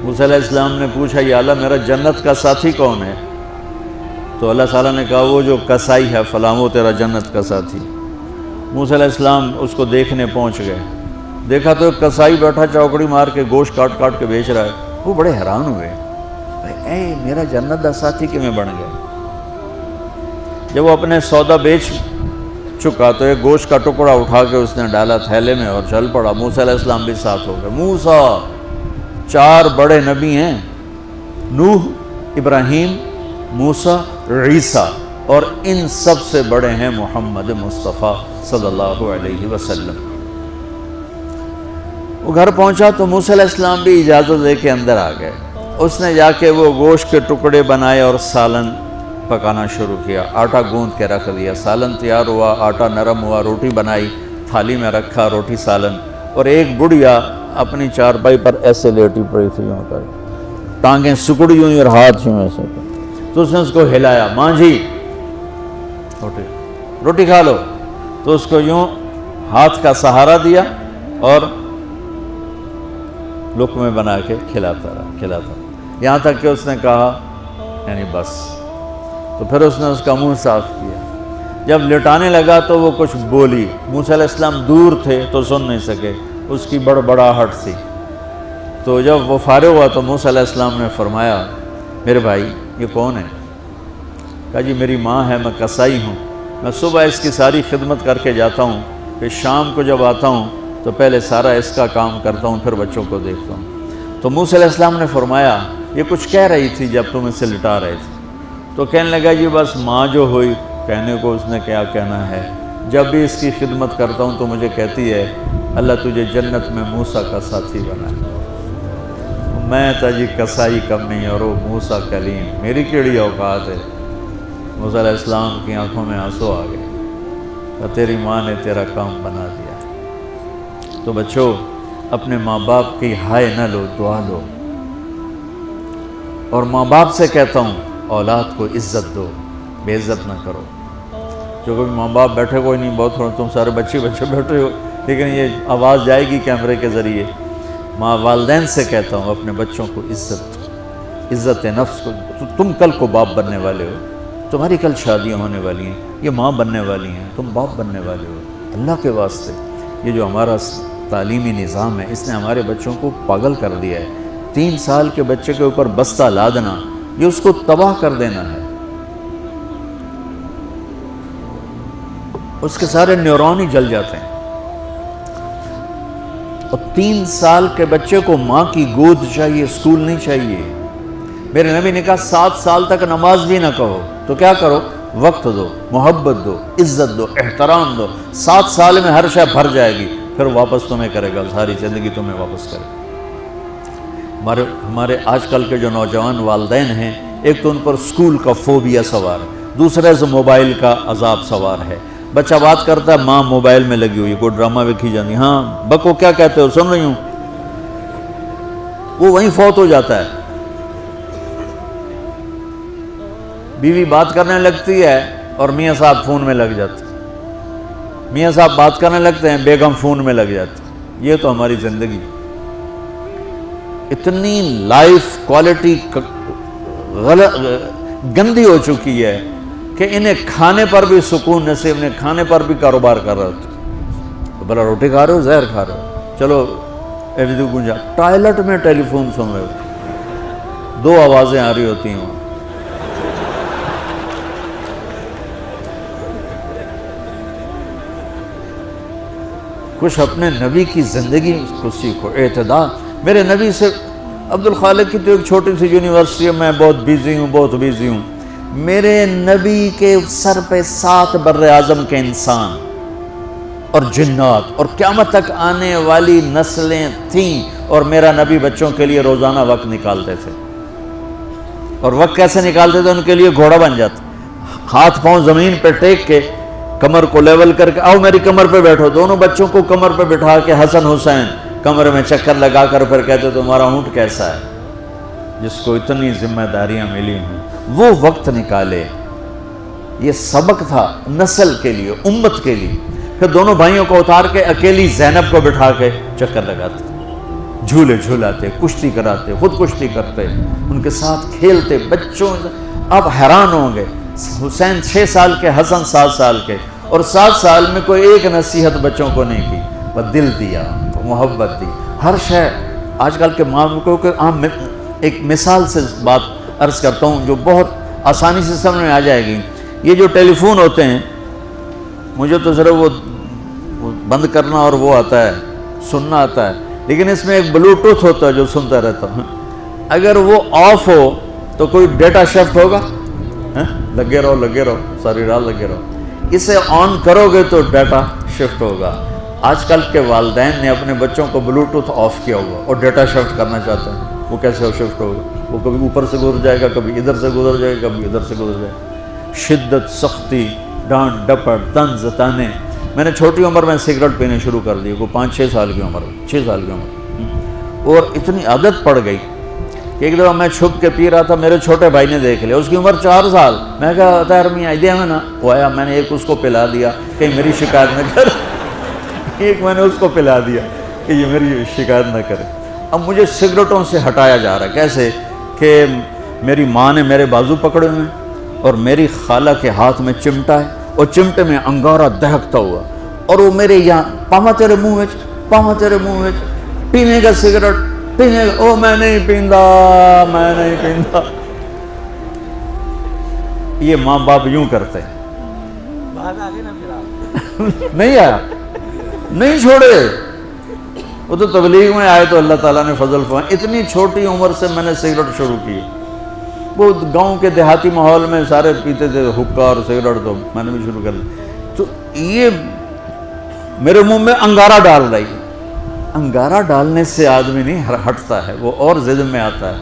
موسیٰ علیہ السلام نے پوچھا یا اللہ میرا جنت کا ساتھی کون ہے؟ تو اللہ تعالیٰ نے کہا وہ جو کسائی ہے فلاں وہ تیرا جنت کا ساتھی۔ موسیٰ علیہ السلام اس کو دیکھنے پہنچ گئے، دیکھا تو ایک کسائی بیٹھا چوکڑی مار کے گوشت کاٹ کاٹ کے بیچ رہا ہے۔ وہ بڑے حیران ہوئے، اے میرا جنت کا ساتھی کیویں بن گیا؟ جب وہ اپنے سودا بیچ چکا تو ایک گوشت کا ٹکڑا اٹھا کے اس نے ڈالا تھیلے میں اور چل پڑا۔ موسیٰ علیہ السلام بھی ساتھ ہو گئے۔ موسیٰ 4 بڑے نبی ہیں، نوح، ابراہیم، موسیٰ، عیسیٰ، اور ان سب سے بڑے ہیں محمد مصطفیٰ صلی اللہ علیہ وسلم۔ وہ گھر پہنچا تو موسیٰ علیہ السلام بھی اجازت لے کے اندر آ گئے۔ اس نے جا کے وہ گوشت کے ٹکڑے بنائے اور سالن پکانا شروع کیا، آٹا گوندھ کے رکھ دیا، سالن تیار ہوا، آٹا نرم ہوا، روٹی بنائی، تھالی میں رکھا روٹی سالن، اور ایک بڑھیا اپنی چارپائی پر ایسے لیٹی پڑی تھی، یوں کر ٹانگیں سکڑی ہوئی اور ہاتھ یوں ایسے کر، تو اس نے اس کو ہلایا، ماں جی روٹی کھا لو، تو اس کو یوں ہاتھ کا سہارا دیا اور لقمے بنا کے کھلاتا رہا، یہاں تک کہ اس نے کہا یعنی بس۔ تو پھر اس نے اس کا منہ صاف کیا، جب لٹانے لگا تو وہ کچھ بولی، موسیٰ علیہ السلام دور تھے تو سن نہیں سکے، اس کی بڑبڑاہٹ تھی۔ تو جب وہ فارغ ہوا تو موسیٰ علیہ السلام نے فرمایا میرے بھائی یہ کون ہے؟ کہا جی میری ماں ہے، میں کسائی ہوں، میں صبح اس کی ساری خدمت کر کے جاتا ہوں، پھر شام کو جب آتا ہوں تو پہلے سارا اس کا کام کرتا ہوں، پھر بچوں کو دیکھتا ہوں۔ تو موسیٰ علیہ السلام نے فرمایا یہ کچھ کہہ رہی تھی جب تم اسے لٹا رہے تھے؟ تو کہنے لگا جی بس ماں جو ہوئی، کہنے کو اس نے کیا کہنا ہے، جب بھی اس کی خدمت کرتا ہوں تو مجھے کہتی ہے اللہ تجھے جنت میں موسیٰ کا ساتھی بنائے۔ میں تا جی کسائی کمی اور وہ موسیٰ کلیم، میری کیڑی اوقات ہے؟ موسیٰ علیہ السلام کی آنکھوں میں آنسو آ گئے کہ تیری ماں نے تیرا کام بنا دیا۔ تو بچوں اپنے ماں باپ کی ہائے نہ لو، دعا لو، اور ماں باپ سے کہتا ہوں اولاد کو عزت دو، بے عزت نہ کرو۔ جو کبھی ماں باپ بیٹھے کوئی نہیں، بہت تھوڑا تم سارے بچے بیٹھے ہو، لیکن یہ آواز جائے گی کیمرے کے ذریعے۔ ماں والدین سے کہتا ہوں اپنے بچوں کو عزت نفس کو، تم کل کو باپ بننے والے ہو، تمہاری کل شادیاں ہونے والی ہیں، یہ ماں بننے والی ہیں، تم باپ بننے والے ہو۔ اللہ کے واسطے یہ جو ہمارا تعلیمی نظام ہے اس نے ہمارے بچوں کو پاگل کر دیا ہے۔ 3 سال کے بچے کے اوپر بستہ لادنا، یہ اس کو تباہ کر دینا ہے، اس کے سارے نیورون ہی جل جاتے ہیں۔ اور 3 سال کے بچے کو ماں کی گود چاہیے، اسکول نہیں چاہیے۔ میرے نبی نے کہا 7 سال تک نماز بھی نہ کہو، تو کیا کرو؟ وقت دو، محبت دو، عزت دو، احترام دو۔ 7 سال میں ہر شے بھر جائے گی، پھر واپس تمہیں کرے گا، ساری زندگی تمہیں واپس کرے گا۔ ہمارے آج کل کے جو نوجوان والدین ہیں، ایک تو ان پر اسکول کا فوبیا سوار ہے، دوسرے سے موبائل کا عذاب سوار ہے۔ بچہ بات کرتا ہے، ماں موبائل میں لگی ہوئی، کوئی ڈرامہ ویکھی جاتی، ہاں بکو کیا کہتے ہو، سن رہی ہوں، وہ وہیں فوت ہو جاتا ہے۔ بیوی بات کرنے لگتی ہے اور میاں صاحب فون میں لگ جاتے، میاں صاحب بات کرنے لگتے ہیں، بیگم فون میں لگ جاتی۔ یہ تو ہماری زندگی، اتنی لائف کوالٹی گندی ہو چکی ہے کہ انہیں کھانے پر بھی سکون نصیب نہیں، کھانے پر بھی کاروبار کر رہے ہوتے، بھلا روٹی کھا رہے ہو زہر کھا رہے ہو، چلو ایویدو گنجا، ٹائلٹ میں ٹیلی فون سن رہے ہوتے، 2 آوازیں آ رہی ہوتی ہیں۔ کچھ اپنے نبی کی زندگی کو سیکھو، اعتدال۔ میرے نبی سے عبد الخالق کی تو ایک چھوٹی سی یونیورسٹی ہے، میں بہت بیزی ہوں، میرے نبی کے سر پہ 7 بر اعظم کے انسان اور جنات اور قیامت تک آنے والی نسلیں تھیں، اور میرا نبی بچوں کے لیے روزانہ وقت نکالتے تھے۔ اور وقت کیسے نکالتے تھے؟ ان کے لیے گھوڑا بن جاتا، ہاتھ پاؤں زمین پہ ٹیک کے، کمر کو لیول کر کے، آؤ میری کمر پہ بیٹھو، دونوں بچوں کو کمر پہ بٹھا کے حسن حسین کمر میں چکر لگا کر پھر کہتے تمہارا اونٹ کیسا ہے، جس کو اتنی ذمہ داریاں ملی ہیں، وہ وقت نکالے۔ یہ سبق تھا نسل کے لیے، امت کے لیے۔ پھر دونوں بھائیوں کو اتار کے اکیلی زینب کو بٹھا کے چکر لگاتے، جھولے جھولاتے، کشتی کراتے، خود کشتی کرتے، ان کے ساتھ کھیلتے بچوں. آپ حیران ہوں گے، حسین 6 سال کے، حسن 7 سال کے، اور 7 سال میں کوئی ایک نصیحت بچوں کو نہیں کی، بس دل دیا ان کو، محبت دی. ہر شے آج کل کے ماں کو کہ ایک مثال سے بات عرض کرتا ہوں جو بہت آسانی سے سمجھ میں آ جائے گی. یہ جو ٹیلی فون ہوتے ہیں، مجھے تو ذرا وہ بند کرنا اور وہ آتا ہے، سننا آتا ہے، لیکن اس میں ایک بلوٹوتھ ہوتا ہے جو سنتا رہتا ہوں. اگر وہ آف ہو تو کوئی ڈیٹا شفٹ ہوگا؟ لگے رہو ساری رات لگے رہو. اسے آن کرو گے تو ڈیٹا شفٹ ہوگا. آج کل کے والدین نے اپنے بچوں کو بلوٹوتھ آف کیا ہوا اور ڈیٹا شفٹ کرنا چاہتے ہیں. وہ کیسے شفٹ ہوگا؟ وہ کبھی اوپر سے گزر جائے گا، کبھی ادھر سے گزر جائے گا، کبھی ادھر سے گزر جائے گا. شدت، سختی، ڈانٹ ڈپٹ، طنز تانے. میں نے چھوٹی عمر میں سگریٹ پینے شروع کر دی، وہ 5-6 سال کی عمر، 6 سال کی عمر، اور اتنی عادت پڑ گئی کہ ایک دفعہ میں چھپ کے پی رہا تھا، میرے چھوٹے بھائی نے دیکھ لیا، اس کی عمر 4 سال. میں کہا طاہر میاں دیا میں نا، وہ آیا، میں نے ایک اس کو پلا دیا کہ میری شکایت نہ کر. ایک میں نے اس کو پلا دیا کہ یہ میری شکایت نہ کرے. اب مجھے سگریٹوں سے ہٹایا جا رہا ہے. کیسے کہ میری ماں نے میرے بازو پکڑے ہوئے اور میری خالہ کے ہاتھ میں چمٹا ہے اور چمٹے میں انگارہ دہکتا ہوا، اور وہ میرے یہاں پاما تیرے منہ وچ، پاما تیرے منہ وچ، پینے کا سگریٹ پینے کا. او میں نہیں پیندا، میں نہیں پیندا. یہ ماں باپ یوں کرتے ہیں. نہیں آیا، نہیں چھوڑے. وہ تو تبلیغ میں آئے تو اللہ تعالیٰ نے فضل فرمایا. اتنی چھوٹی عمر سے میں نے سگریٹ شروع کی. وہ گاؤں کے دیہاتی ماحول میں سارے پیتے تھے حکا اور سگریٹ، تو میں نے بھی شروع کر لی. تو یہ میرے منہ میں انگارہ ڈال رہی ہے. انگارہ ڈالنے سے آدمی نہیں ہٹتا ہے، وہ اور ضد میں آتا ہے.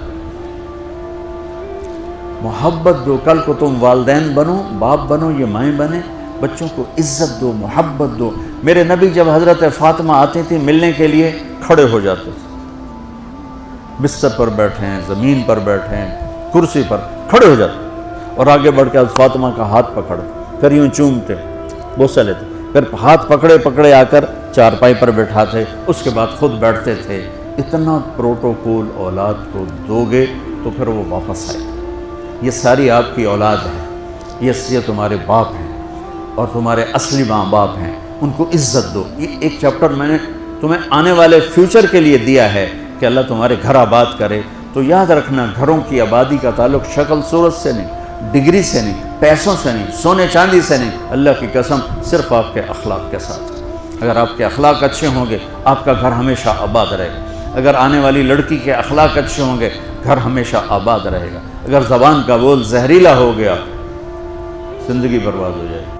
محبت دو. کل کو تم والدین بنو، باپ بنو، یہ مائیں بنے، بچوں کو عزت دو، محبت دو. میرے نبی جب حضرت فاطمہ آتی تھی ملنے کے لیے، کھڑے ہو جاتے تھے. بستر پر بیٹھے ہیں، زمین پر بیٹھے ہیں، کرسی پر کھڑے ہو جاتے، اور آگے بڑھ کے فاطمہ کا ہاتھ پکڑے، پھر یوں چومتے، بوسہ لیتے، پھر ہاتھ پکڑے پکڑے آ کر چارپائی پر بیٹھاتے، اس کے بعد خود بیٹھتے تھے. اتنا پروٹوکول اولاد کو دو گے تو پھر وہ واپس آئے. یہ ساری آپ کی اولاد ہے، یہ تمہارے باپ ہیں اور تمہارے اصلی ماں باپ ہیں. ان کو عزت دو. یہ ایک چیپٹر میں نے تمہیں آنے والے فیوچر کے لیے دیا ہے کہ اللہ تمہارے گھر آباد کرے. تو یاد رکھنا، گھروں کی آبادی کا تعلق شکل صورت سے نہیں، ڈگری سے نہیں، پیسوں سے نہیں، سونے چاندی سے نہیں. اللہ کی قسم صرف آپ کے اخلاق کے ساتھ. اگر آپ کے اخلاق اچھے ہوں گے آپ کا گھر ہمیشہ آباد رہے گا. اگر آنے والی لڑکی کے اخلاق اچھے ہوں گے گھر ہمیشہ آباد رہے گا. اگر زبان کا بول زہریلا ہو گیا زندگی برباد ہو جائے گی.